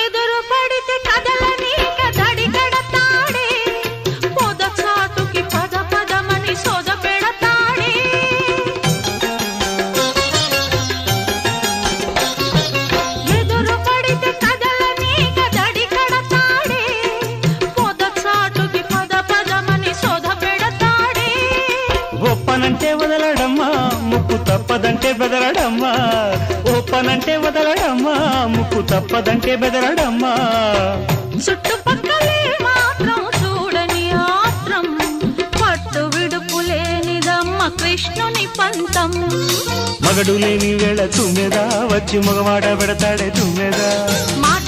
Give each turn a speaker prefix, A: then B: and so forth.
A: ఎదురు పడితే కదలని కదడి కడతాడే పొద చాటుకి పద పదమని సోద పెడతాడే ఎదురు పడితే కదలని కదడి కడతాడే పొద చాటుకి పద పదమని సోద పెడతాడే
B: ఒప్పనంటే వదలడమ్మా ముక్కు తప్పదంటే బెదరడమ్మా ఒప్పనంటే వదలడమ్మా ముక్కు తప్పదంటే బెదరడమ్మా
A: చుట్టుపక్కలే మాత్రం చూడని ఆత్రం పట్టు విడుపు లేనిదమ్మ కృష్ణుని పంతం
B: మగడు లేని వేళ తుమ్మెదా వచ్చి మగవాడ పెడతాడే తుమ్మెదా
A: మాట